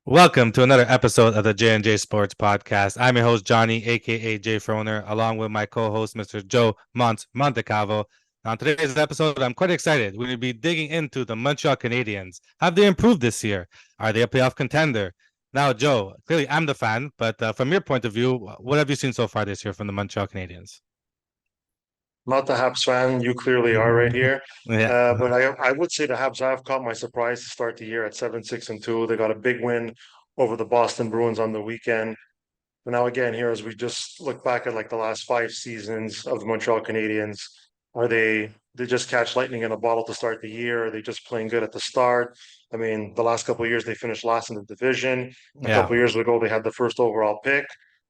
Welcome to another episode of the J&J Sports Podcast. I'm your host, Johnny, aka Jay Froner, along with my co-host, Mr. Joe Montecavo. On today's episode, I'm quite excited. We're going to be digging into the Montreal Canadiens. Have they improved this year? Are they a playoff contender? Now, Joe, clearly I'm the fan, but from your point of view, what have you seen so far this year from the Montreal Canadiens? Not the Habs fan. You clearly are right here. Yeah. But I would say the Habs have caught my surprise to start the year at 7-6-2. They got a big win over the Boston Bruins on the weekend. But now again, here as we just look back at like the last 5 seasons of the Montreal Canadiens, are they just catch lightning in a bottle to start the year? Are they just playing good at the start? I mean, the last couple of years they finished last in the division. A Yeah. couple of years ago they had the first overall pick.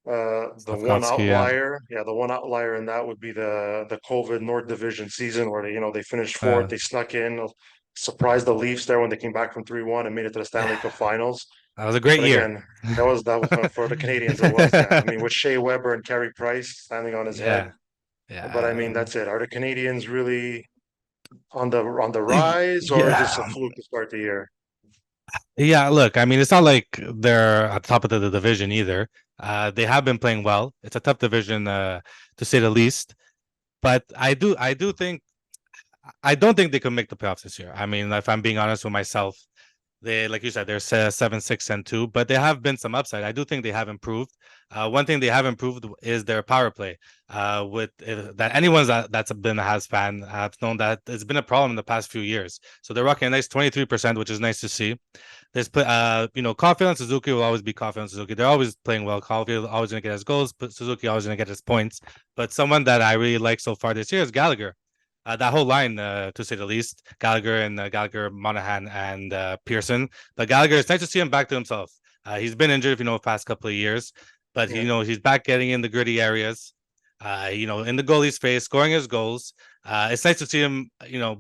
Slavkovsky, yeah. The one outlier in that would be the COVID North Division season where they finished fourth, Uh, they snuck in, surprised the Leafs there when they came back from 3-1 and made it to the Stanley Cup Finals. that was a great But year. again, that was for the Canadians. It was, yeah. I mean, with Shea Weber and Carey Price standing on his head. Yeah. But I Yeah. mean, that's it. Are the Canadians really on the rise, or is this a Yeah. fluke to start the year? Yeah, look, I mean, it's not like they're at the top of the division either. They have been playing well. It's a tough division, to say the least. But I do think, I don't think they could make the playoffs this year. I mean, if I'm being honest with myself, they, like you said, they're 7-6-2, but there have been some upside. I do think they have improved. One thing they have improved is their power play. With that, anyone that's been a Habs fan have known that it's been a problem in the past few years. So they're rocking a nice 23%, which is nice to see. There's Caulfield and Suzuki will always be Caulfield and Suzuki. They're always playing well. Caulfield always gonna get his goals, but Suzuki always gonna get his points. But someone that I really like so far this year is Gallagher. That whole line, to say the least, Gallagher, Monahan, and Pearson. But Gallagher, it's nice to see him back to himself. He's been injured, the past couple of years, but Yeah. he's back getting in the gritty areas. In the goalie's face, scoring his goals. It's nice to see him,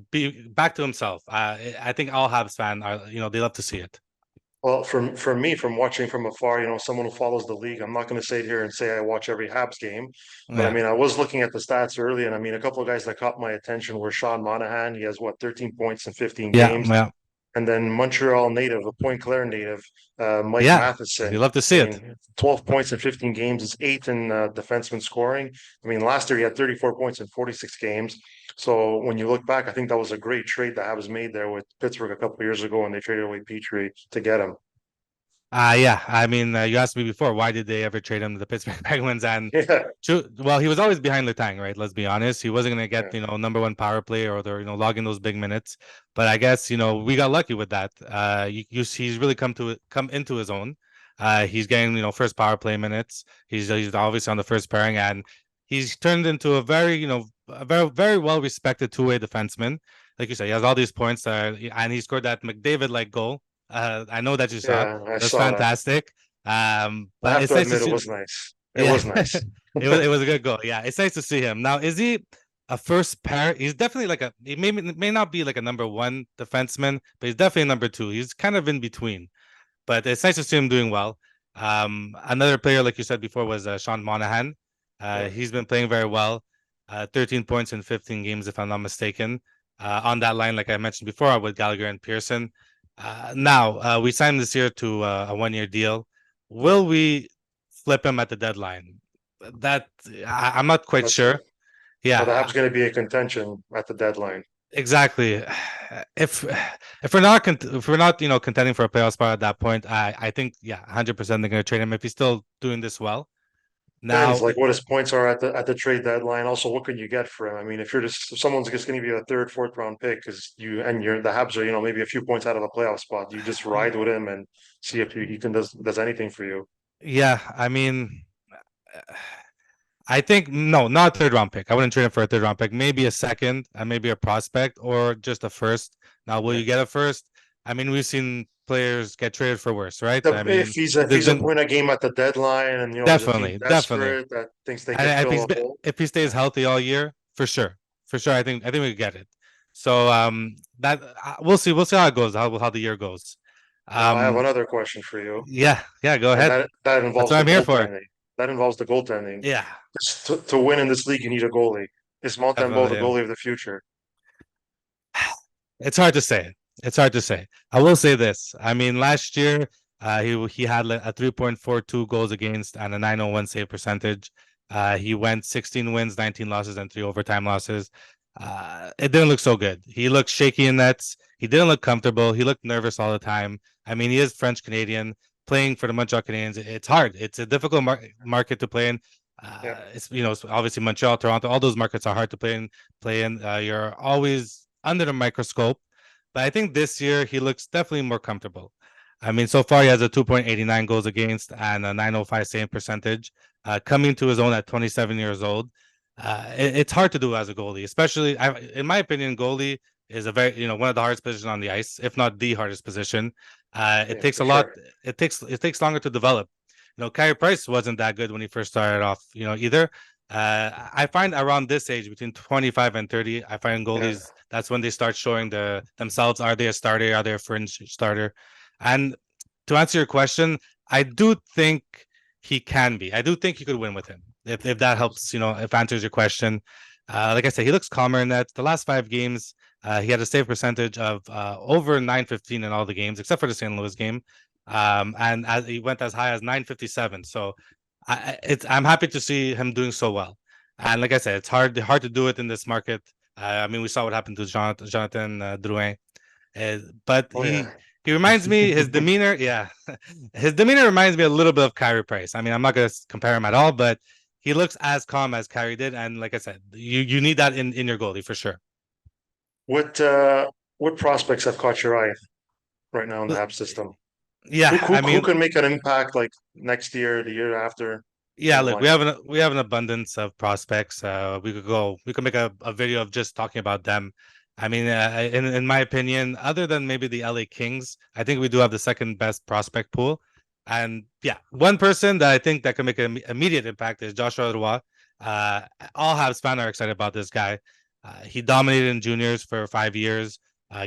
be back to himself. I think all Habs fan are, they love to see it. Well, from me, from watching from afar, someone who follows the league, I'm not going to sit here and say I watch every Habs game, but I Yeah, mean, I was looking at the stats early, and I mean, a couple of guys that caught my attention were Sean Monahan. He has what, 13 points in 15 yeah, games, yeah, and then Montreal native, a Point Claire native, Mike yeah. You Matheson. love to I see it. mean, 12 points in 15 games is eighth in defenseman scoring. I mean, last year he had 34 points in 46 games. So when you look back, I think that was a great trade that was made there with Pittsburgh a couple of years ago, and they traded away Petrie to get him. Yeah. I mean, you asked me before, why did they ever trade him to the Pittsburgh Penguins? And Yeah, well, he was always behind Letang, right? Let's be honest. He wasn't going to yeah. get, number one power play or they're, logging those big minutes. But I guess, we got lucky with that. He's really come into his own. He's getting, first power play minutes. He's obviously on the first pairing, and he's turned into a very, a very, very well respected two-way defenseman. Like you said, he has all these points, and he scored that McDavid like goal. I know that you saw it. Yeah, I That's saw that. fantastic. I But have it's to nice to admit it see. was nice. It Yeah, was nice. it was a good goal. Yeah, it's nice to see him. Now, is he a first pair? He's definitely like he may not be like a number one defenseman, but he's definitely number two. He's kind of in between. But it's nice to see him doing well. Another player, like you said before, was Sean Monahan. Yeah. He's been playing very well. 13 points in 15 games, if I'm not mistaken. On that line, like I mentioned before, with Gallagher and Pearson. Now, we signed this year to a 1 year deal. Yeah. Will we flip him at the deadline? That I'm not quite That's it. sure. Are the Yeah, Habs going to be a contention at the deadline? exactly. If if we're not contending for a playoff spot at that point, I think, yeah, 100% they're going to trade him if he's still doing this well. Depends, Now, like what his points are at the trade deadline. Also, what can you get for him? I mean, if someone's just going to give you a third, fourth round pick because you're the Habs are maybe a few points out of a playoff spot, you just ride with him and see if he can does anything for you. yeah, I mean, I think no, not a third round pick. I wouldn't trade him for a third round pick. Maybe a second, and maybe a prospect, or just a first. Now, will Yeah. you get a first? I mean, we've seen players get traded for worse, right? I If mean, he's if there's he's a been point a game at the deadline, and there's a team definitely. desperate that thinks they And can fill a hole. if he stays Yeah. healthy all year, for sure, I think we could get it. So that we'll see how it goes, how the year goes. Now, I have Um, another question for you, yeah, yeah, go and ahead. that That's involves what the I'm here for. goaltending. That involves the goaltending. Yeah, To win in this league, you need a goalie. Is Montembeau the definitely. goalie of the future? It's hard to say. It's hard to say. I will say this. I mean, last year He had a 3.42 goals against and a 901 save percentage. He went 16 wins, 19 losses, and 3 overtime losses. It didn't look so good. He looked shaky in nets. He didn't look comfortable. He looked nervous all the time. I mean, he is French Canadian playing for the Montreal Canadiens. It's hard. It's a difficult market to play in. Yeah, It's obviously Montreal, Toronto. All those markets are hard to play in. You're always under the microscope. But I think this year he looks definitely more comfortable. I mean, so far he has a 2.89 goals against and a 905 save percentage, coming to his own at 27 years old. It's hard to do as a goalie, especially in my opinion, goalie is a very one of the hardest positions on the ice, if not the hardest position. It yeah, takes for a lot. sure. It takes longer to develop. Carey Price wasn't that good when he first started off. Either. I find around this age, between 25 and 30, I find Yeah. goalies that's when they start showing themselves. Are they a starter? Are they a fringe starter? And to answer your question, I do think he can be. I do think you could win with him if that helps. If answers your question. Like I said, he looks calmer in that. The last 5 games, he had a save percentage of over 915 in all the games except for the St. Louis game, and he went as high as 957. So I'm happy to see him doing so well. And like I said, it's hard to do it in this market. I mean, we saw what happened to Jonathan Drouin. But Oh yeah. he reminds me his demeanor. Yeah, his demeanor reminds me a little bit of Kyrie Price. I mean, I'm not gonna compare him at all, but he looks as calm as Kyrie did. And like I said, you need that in your goalie for sure. What uh what prospects have caught your eye right now in the L- Habs system? Who Yeah, who I who mean, can make an impact like next year, the year after, yeah, and the look, we like? have an abundance of prospects. We could make a video of just talking about them. I mean, in my opinion, other than maybe the LA Kings, I think we do have the second best prospect pool. And yeah, one person that I think that can make an immediate impact is Joshua Roy. Uh, all Habs fans are excited about this guy. He dominated in juniors for 5 years,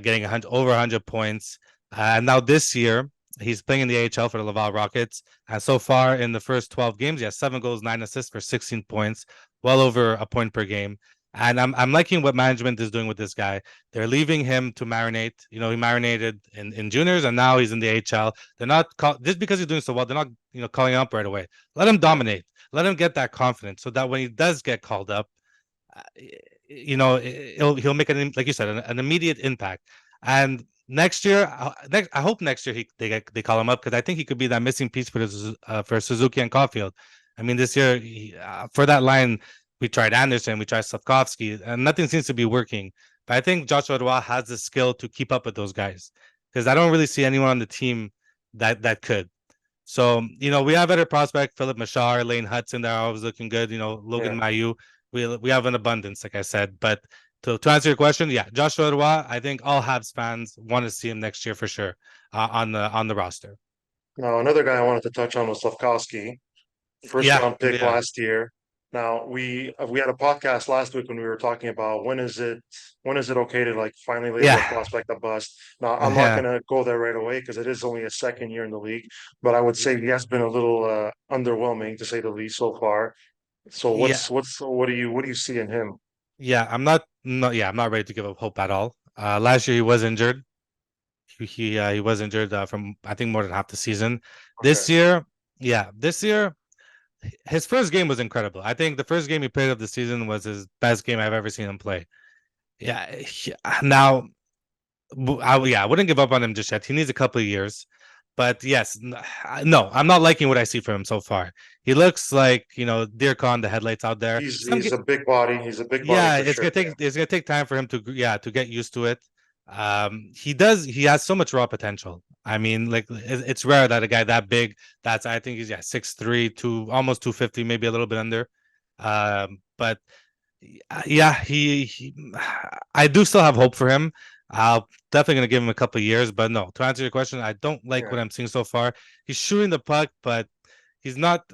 getting over 100 points. And now this year, he's playing in the AHL for the Laval Rockets. And so far in the first 12 games, he has 7 goals, 9 assists for 16 points, well over a point per game. And I'm liking what management is doing with this guy. They're leaving him to marinate. He marinated in juniors, and now he's in the AHL. They're not just because he's doing so well. They're not calling him up right away. Let him Yeah. dominate. Let him get that confidence, so that when he does get called up, uh, he'll make like you said, an immediate impact. And next year, I hope next year they call him up, because I think he could be that missing piece for Suzuki and Caulfield. I mean, this year for that line, we tried Anderson, we tried Slavkovsky, and nothing seems to be working. But I think Joshua Roy has the skill to keep up with those guys, because I don't really see anyone on the team that could. So, we have better prospect, Philip Machar, Lane Hudson, they're always looking good. Logan Yeah. Mayu. We have an abundance, like I said. But to answer your question, yeah, Joshua Roy, I think all Habs fans want to see him next year for sure, on the roster. Now another guy I wanted to touch on was Slavkovsky, first Yeah, round pick yeah, last year. Now we had a podcast last week when we were talking about when is it okay to like finally label a yeah, prospect a bust. Now I'm not yeah, gonna go there right away because it is only a second year in the league, but I would say he has been a little underwhelming to say the least so far. So yeah, what do you see in him? yeah. I'm not ready to give up hope at all. Last year he was injured. He was injured from, I think, more than half the season. Okay. This year, yeah, this year his first game was incredible. I think the first game he played of the season was his best game I've ever seen him play. Yeah. Now, I wouldn't give up on him just yet. He needs a couple of years. But yes, no, I'm not liking what I see from him so far. He looks like, deer con the headlights out there. He's a big body. He's a big body Yeah, for sure. Yeah. it's gonna take time for him to get used to it. He has so much raw potential. I mean, like it's rare that a guy that big, that's I think he's 6'3", almost 250, maybe a little bit under. But yeah, I do still have hope for him. I'll definitely gonna give him a couple of years, but no, to answer your question, I don't like Yeah. what I'm seeing so far. He's shooting the puck, but he's not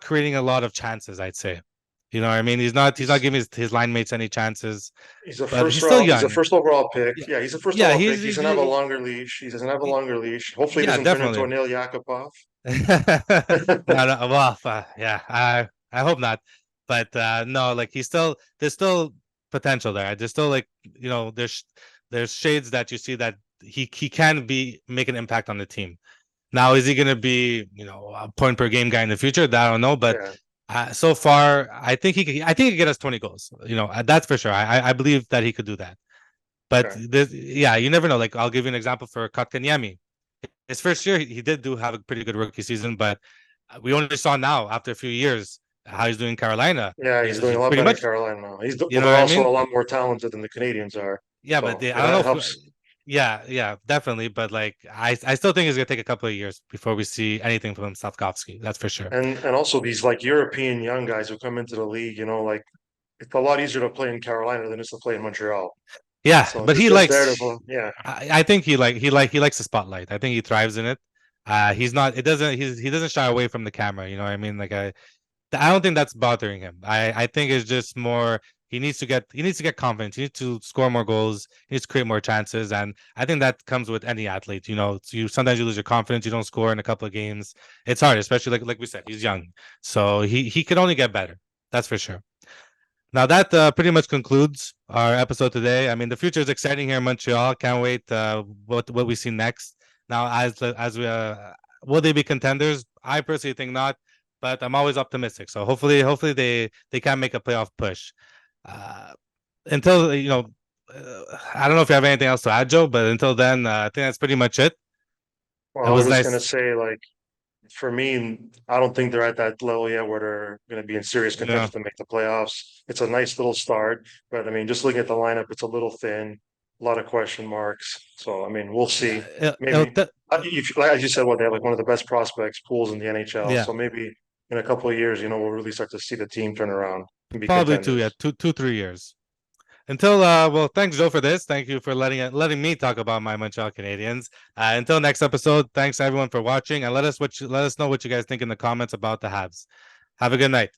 creating a lot of chances, I'd say. You know what I mean? He's not He's giving his line mates any chances, He's a but first he's still round. He's a young. first overall pick. Yeah, Yeah, he's a first yeah, overall pick. He doesn't have a longer leash. He doesn't have a longer leash. Hopefully, he yeah, doesn't turn into a definitely. Neil Yakupov. No, no, well, yeah, I hope not. But no, like there's still potential there. There's still, like, there's shades that you see that he can make an impact on the team. Now, is he going to be, a point per game guy in the future? That I don't know, but Yeah. so far, I think he could get us 20 goals. That's for sure. I believe that he could do that. But Okay. yeah, you never know. Like I'll give you an example for Kotkaniemi. His first year, he did do have a pretty good rookie season, but we only saw now after a few years how he's doing in Carolina. Yeah, he's doing a He's lot pretty better in much, Carolina now. you Well, know they're what I also a mean? lot more talented than the Canadians are. Yeah, but So I don't that know if, helps. yeah, yeah, definitely. But like, I still think it's gonna take a couple of years before we see anything from Slavkovsky. That's for sure. And also these like European young guys who come into the league, like it's a lot easier to play in Carolina than it is to play in Montreal. Yeah, So but he just there likes. to, yeah, I think he likes the spotlight. I think he thrives in it. He's not. It doesn't. He doesn't shy away from the camera. You know what I mean? Like I don't think that's bothering him. I think it's just more he needs to get confidence. He needs to score more goals. He needs to create more chances, and I think that comes with any athlete. You sometimes you lose your confidence. You don't score in a couple of games. It's hard, especially like we said, he's young, so he could only get better. That's for sure. Now that pretty much concludes our episode today. I mean, the future is exciting here in Montreal. Can't wait what we see next. Now, as we will they be contenders? I personally think not, but I'm always optimistic. So hopefully they can make a playoff push. Uh, until I don't know if you have anything else to add, Joe, but until then, I think that's pretty much it. well, It I was was just gonna nice. say like for me, I don't think they're at that level yet where they're going to be in serious Yeah, contention to make the playoffs. It's a nice little start, but I mean, just looking at the lineup, it's a little thin, a lot of question marks. So I mean, we'll yeah, see. Maybe like as you said, what they have like one of the best prospects pools in the NHL. yeah. So maybe in a couple of years, we'll really start to see the team turn around and be Probably two, yeah, contenders. 3 years. Until well, thanks Joe for this. Thank you for letting me talk about my Montreal Canadiens. Until next episode, thanks everyone for watching, and let us know what you guys think in the comments about the Habs. Have a good night.